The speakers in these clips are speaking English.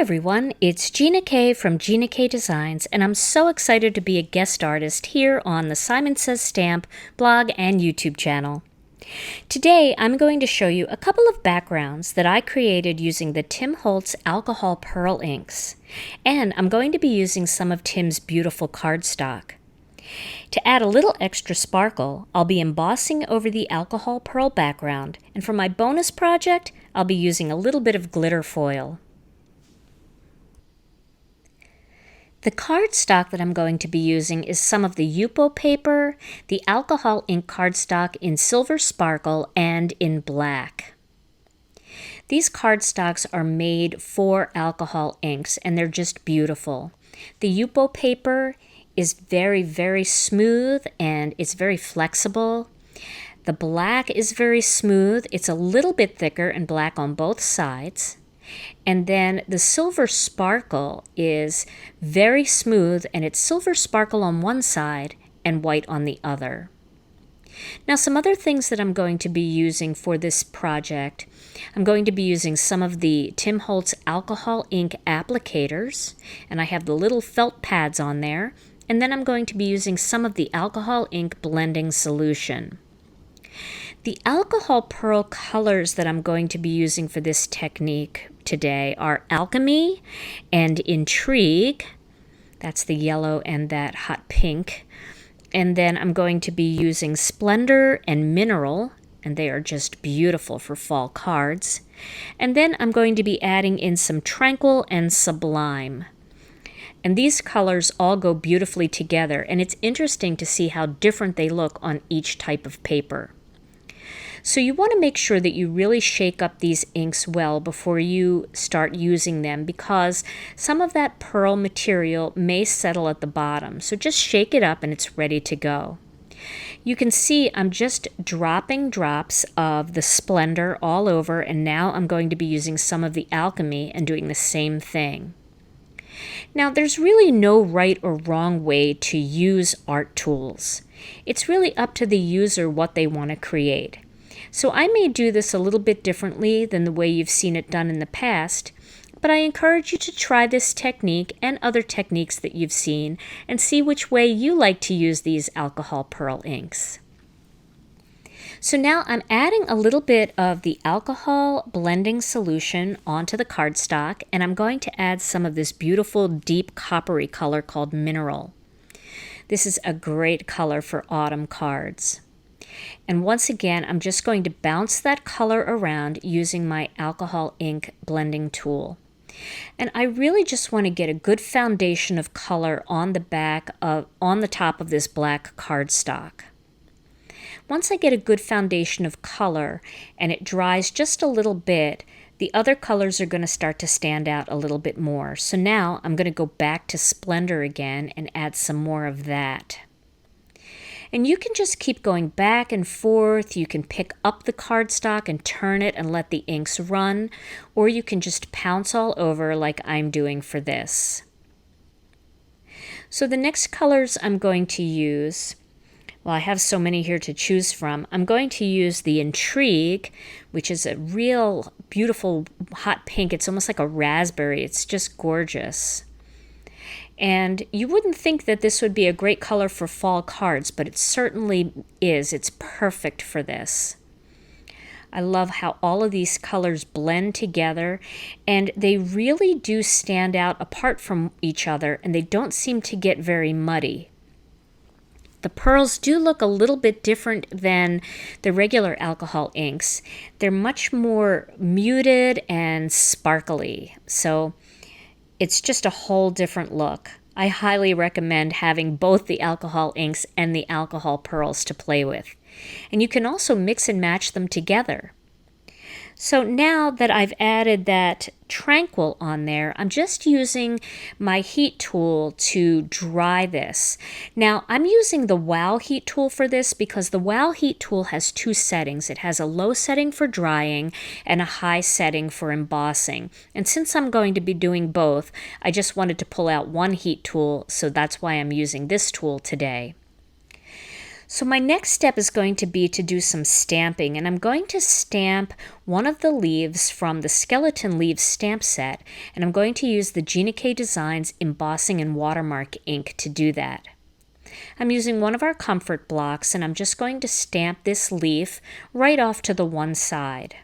everyone, it's Gina K from Gina K Designs, and I'm so excited to be a guest artist here on the Simon Says Stamp blog and YouTube channel. Today I'm going to show you a couple of backgrounds that I created using the Tim Holtz alcohol pearl inks, and I'm going to be using some of Tim's beautiful cardstock. To add a little extra sparkle, I'll be embossing over the alcohol pearl background, and for my bonus project, I'll be using a little bit of glitter foil. The cardstock that I'm going to be using is some of the YUPO paper, the alcohol ink cardstock in silver sparkle, and in black. These cardstocks are made for alcohol inks, and they're just beautiful. The YUPO paper is very, very smooth, and it's very flexible. The black is very smooth. It's a little bit thicker and black on both sides. And then the silver sparkle is very smooth, and it's silver sparkle on one side and white on the other. Now, some other things that I'm going to be using for this project, I'm going to be using some of the Tim Holtz alcohol ink applicators, and I have the little felt pads on there, and then I'm going to be using some of the alcohol ink blending solution. The alcohol pearl colors that I'm going to be using for this technique today are ALCHEMY and Intrigue. That's the yellow and that hot pink. And then I'm going to be using Splendor and Mineral, and they are just beautiful for fall cards. And then I'm going to be adding in some Tranquil and Sublime. And these colors all go beautifully together, and it's interesting to see how different they look on each type of paper. So you want to make sure that you really shake up these inks well before you start using them, because some of that pearl material may settle at the bottom. So just shake it up and it's ready to go. You can see I'm just dropping drops of the Splendor all over, and now I'm going to be using some of the ALCHEMY and doing the same thing. Now, there's really no right or wrong way to use art tools. It's really up to the user what they want to create. So I may do this a little bit differently than the way you've seen it done in the past, but I encourage you to try this technique and other techniques that you've seen and see which way you like to use these alcohol pearl inks. So now I'm adding a little bit of the alcohol blending solution onto the cardstock, and I'm going to add some of this beautiful deep coppery color called Mineral. This is a great color for autumn cards. And once again, I'm just going to bounce that color around using my alcohol ink blending tool. And I really just want to get a good foundation of color on the top of this black cardstock. Once I get a good foundation of color and it dries just a little bit, the other colors are going to start to stand out a little bit more. So now I'm going to go back to Splendor again and add some more of that. And you can just keep going back and forth. You can pick up the cardstock and turn it and let the inks run, or you can just pounce all over like I'm doing for this. So the next colors I'm going to use, well, I have so many here to choose from. I'm going to use the Intrigue, which is a real beautiful hot pink. It's almost like a raspberry. It's just gorgeous. And you wouldn't think that this would be a great color for fall cards, but it certainly is. It's perfect for this. I love how all of these colors blend together, and they really do stand out apart from each other, and they don't seem to get very muddy. The pearls do look a little bit different than the regular alcohol inks. They're much more muted and sparkly, so it's just a whole different look. I highly recommend having both the alcohol inks and the alcohol pearls to play with. And you can also mix and match them together. So now that I've added that Tranquil on there, I'm just using my heat tool to dry this. Now, I'm using the Wow heat tool for this because the Wow heat tool has two settings. It has a low setting for drying and a high setting for embossing. And since I'm going to be doing both, I just wanted to pull out one heat tool, so that's why I'm using this tool today. So my next step is going to be to do some stamping, and I'm going to stamp one of the leaves from the Skeleton Leaves stamp set, and I'm going to use the Gina K Designs Embossing and Watermark ink to do that. I'm using one of our comfort blocks, and I'm just going to stamp this leaf right off to the one side.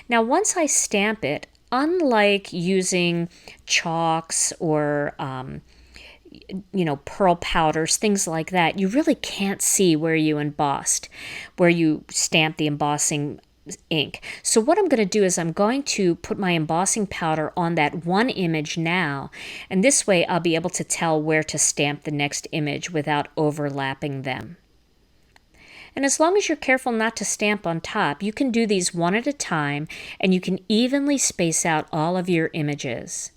Now once I stamp it, unlike using chalks or pearl powders, things like that, you really can't see where you embossed, where you stamped the embossing ink. So what I'm going to do is I'm going to put my embossing powder on that one image now, and this way I'll be able to tell where to stamp the next image without overlapping them. And as long as you're careful not to stamp on top, you can do these one at a time, and you can evenly space out all of your images.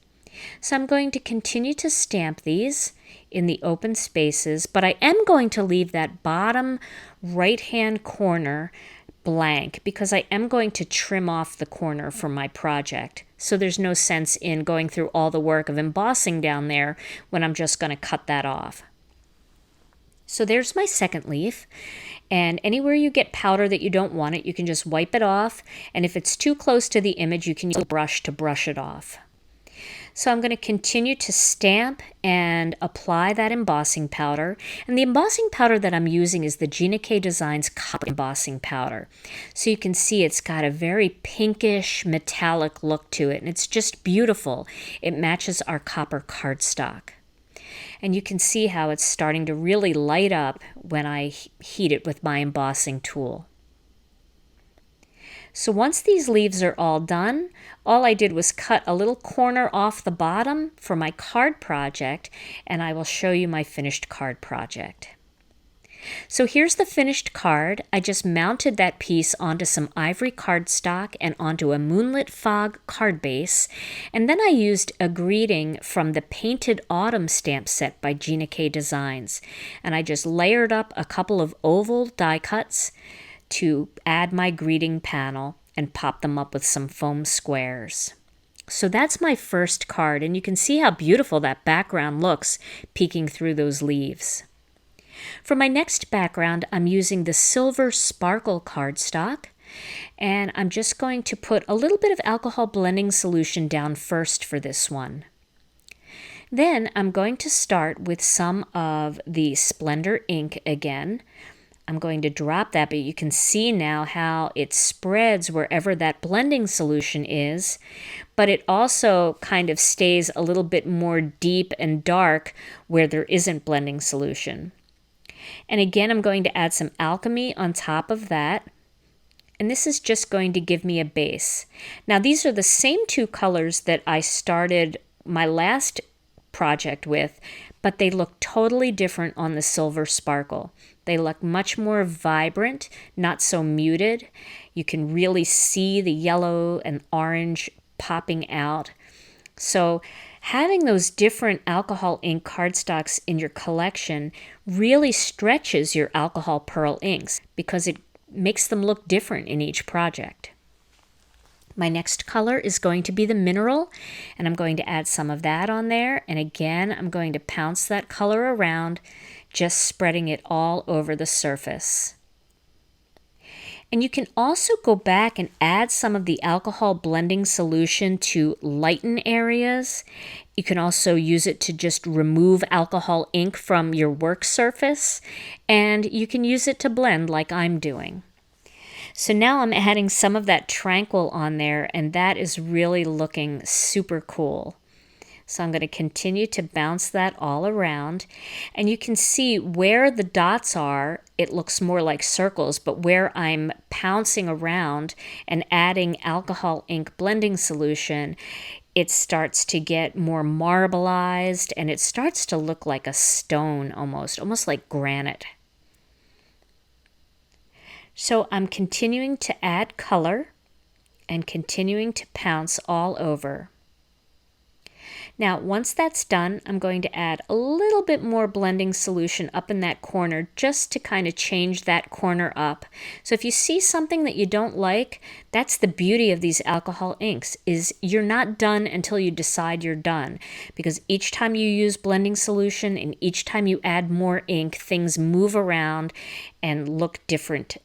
So I'm going to continue to stamp these in the open spaces, but I am going to leave that bottom right-hand corner blank because I am going to trim off the corner for my project. So there's no sense in going through all the work of embossing down there when I'm just going to cut that off. So there's my second leaf, and anywhere you get powder that you don't want it, you can just wipe it off, and if it's too close to the image, you can use a brush to brush it off. So I'm going to continue to stamp and apply that embossing powder. And the embossing powder that I'm using is the Gina K Designs Copper Embossing Powder. So you can see it's got a very pinkish metallic look to it, and it's just beautiful. It matches our copper cardstock. And you can see how it's starting to really light up when I heat it with my embossing tool. So once these leaves are all done, all I did was cut a little corner off the bottom for my card project, and I will show you my finished card project. So here's the finished card. I just mounted that piece onto some ivory cardstock and onto a Moonlit Fog card base, and then I used a greeting from the Painted Autumn stamp set by Gina K Designs, and I just layered up a couple of oval die cuts to add my greeting panel and pop them up with some foam squares. So that's my first card, and you can see how beautiful that background looks peeking through those leaves. For my next background, I'm using the Silver Sparkle cardstock, and I'm just going to put a little bit of alcohol blending solution down first for this one. Then I'm going to start with some of the Splendor ink again. I'm going to drop that, but you can see now how it spreads wherever that blending solution is, but it also kind of stays a little bit more deep and dark where there isn't blending solution. And again, I'm going to add some Alchemy on top of that, and this is just going to give me a base. Now these are the same two colors that I started my last project with, but they look totally different on the Silver Sparkle. They look much more vibrant, not so muted. You can really see the yellow and orange popping out. So having those different alcohol ink cardstocks in your collection really stretches your alcohol pearl inks because it makes them look different in each project. My next color is going to be the Mineral, and I'm going to add some of that on there. And again, I'm going to pounce that color around, just spreading it all over the surface. And you can also go back and add some of the alcohol blending solution to lighten areas. You can also use it to just remove alcohol ink from your work surface, and you can use it to blend like I'm doing. So now I'm adding some of that Tranquil on there, and that is really looking super cool. So I'm going to continue to bounce that all around, and you can see where the dots are, it looks more like circles, but where I'm pouncing around and adding alcohol ink blending solution, it starts to get more marbleized, and it starts to look like a stone almost like granite. So I'm continuing to add color and continuing to pounce all over. Now, once that's done, I'm going to add a little bit more blending solution up in that corner just to kind of change that corner up. So if you see something that you don't like, that's the beauty of these alcohol inks, is you're not done until you decide you're done. Because each time you use blending solution and each time you add more ink, things move around and look different.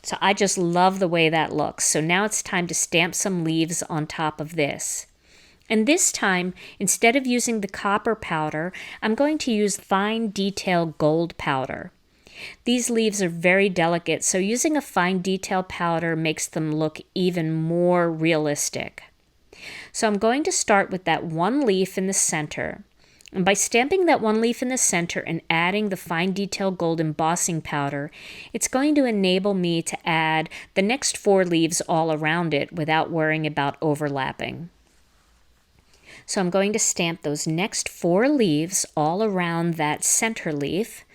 So I just love the way that looks. So now it's time to stamp some leaves on top of this. And this time, instead of using the copper powder, I'm going to use fine detail gold powder. These leaves are very delicate, so using a fine detail powder makes them look even more realistic. So I'm going to start with that one leaf in the center. And by stamping that one leaf in the center and adding the fine detail gold embossing powder, it's going to enable me to add the next 4 leaves all around it without worrying about overlapping. So I'm going to stamp those next 4 leaves all around that center leaf.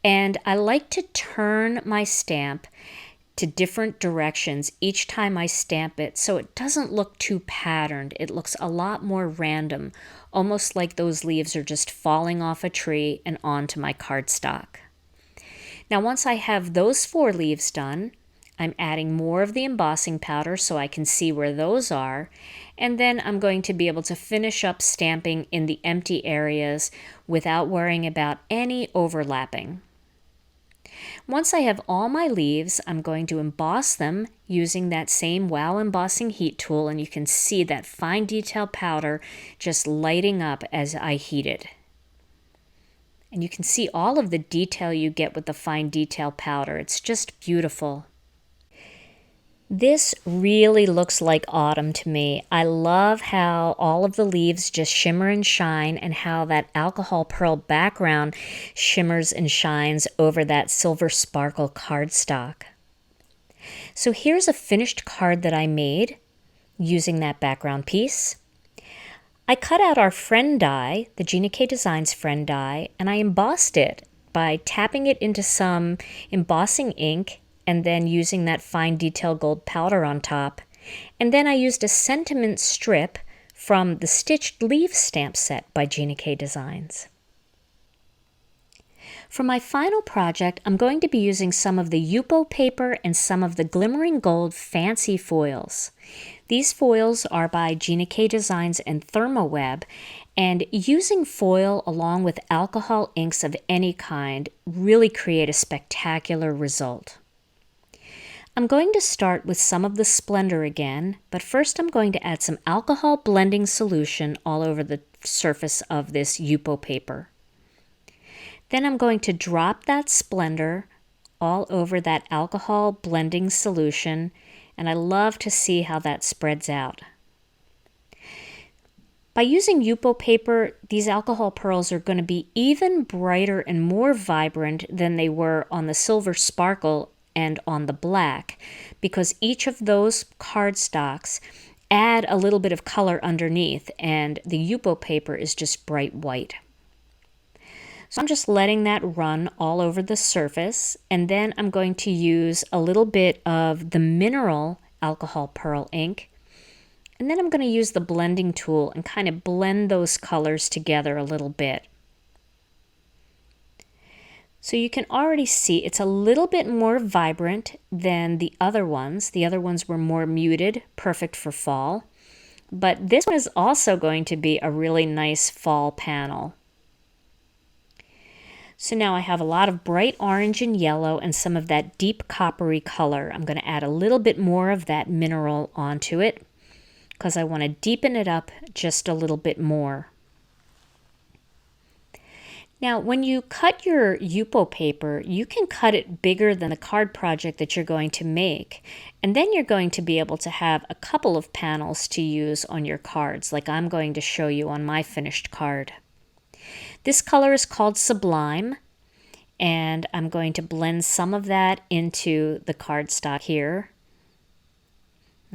And I like to turn my stamp to different directions each time I stamp it so it doesn't look too patterned. It looks a lot more random, almost like those leaves are just falling off a tree and onto my cardstock. Now once I have those 4 leaves done, I'm adding more of the embossing powder so I can see where those are, and then I'm going to be able to finish up stamping in the empty areas without worrying about any overlapping. Once I have all my leaves, I'm going to emboss them using that same WOW embossing heat tool, and you can see that fine detail powder just lighting up as I heat it. And you can see all of the detail you get with the fine detail powder. It's just beautiful. This really looks like autumn to me. I love how all of the leaves just shimmer and shine, and how that alcohol pearl background shimmers and shines over that silver sparkle cardstock. So here's a finished card that I made using that background piece. I cut out our friend die, the Gina K Designs friend die, and I embossed it by tapping it into some embossing ink and then using that fine detail gold powder on top. And then I used a sentiment strip from the Stitched Leaf stamp set by Gina K Designs. For my final project, I'm going to be using some of the YUPO paper and some of the Glimmering Gold fancy foils. These foils are by Gina K Designs and ThermoWeb, and using foil along with alcohol inks of any kind really create a spectacular result. I'm going to start with some of the Splendor again, but first I'm going to add some alcohol blending solution all over the surface of this YUPO paper. Then I'm going to drop that Splendor all over that alcohol blending solution, and I love to see how that spreads out. By using YUPO paper, these alcohol pearls are going to be even brighter and more vibrant than they were on the silver sparkle and on the black, because each of those cardstocks add a little bit of color underneath, and the YUPO paper is just bright white. So I'm just letting that run all over the surface, and then I'm going to use a little bit of the mineral alcohol pearl ink, and then I'm going to use the blending tool and kind of blend those colors together a little bit. So you can already see it's a little bit more vibrant than the other ones. The other ones were more muted, perfect for fall. But this one is also going to be a really nice fall panel. So now I have a lot of bright orange and yellow and some of that deep coppery color. I'm going to add a little bit more of that mineral onto it because I want to deepen it up just a little bit more. Now, when you cut your YUPO paper, you can cut it bigger than the card project that you're going to make. And then you're going to be able to have a couple of panels to use on your cards, like I'm going to show you on my finished card. This color is called Sublime, and I'm going to blend some of that into the cardstock here.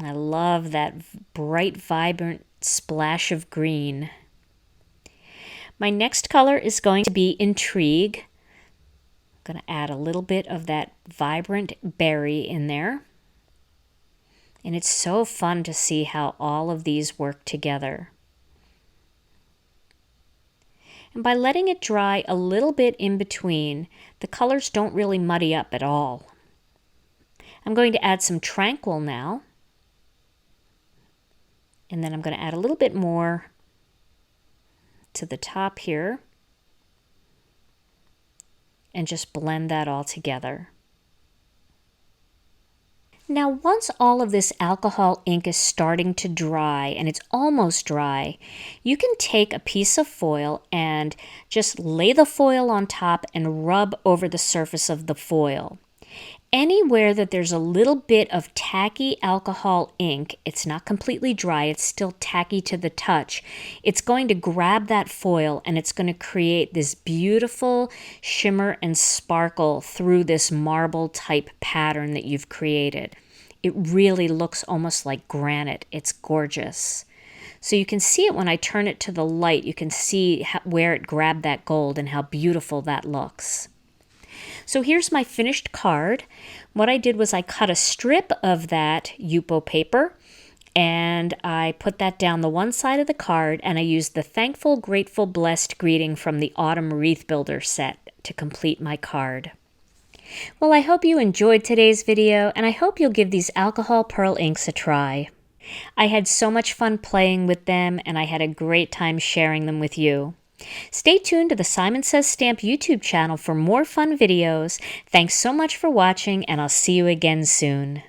I love that bright, vibrant splash of green. My next color is going to be Intrigue. I'm going to add a little bit of that vibrant berry in there. And it's so fun to see how all of these work together. And by letting it dry a little bit in between, the colors don't really muddy up at all. I'm going to add some TRANQUIL now. And then I'm going to add a little bit more to the top here. And just blend that all together. Now, once all of this alcohol ink is starting to dry, and it's almost dry, you can take a piece of foil and just lay the foil on top and rub over the surface of the foil. Anywhere that there's a little bit of tacky alcohol ink, it's not completely dry, it's still tacky to the touch, it's going to grab that foil and it's going to create this beautiful shimmer and sparkle through this marble type pattern that you've created. It really looks almost like granite. It's gorgeous. So you can see it when I turn it to the light. You can see where it grabbed that gold and how beautiful that looks. So here's my finished card. What I did was I cut a strip of that YUPO paper and I put that down the one side of the card, and I used the Thankful, Grateful, Blessed greeting from the Autumn Wreath Builder set to complete my card. Well, I hope you enjoyed today's video, and I hope you'll give these alcohol pearl inks a try. I had so much fun playing with them, and I had a great time sharing them with you. Stay tuned to the Simon Says Stamp YouTube channel for more fun videos. Thanks so much for watching, and I'll see you again soon.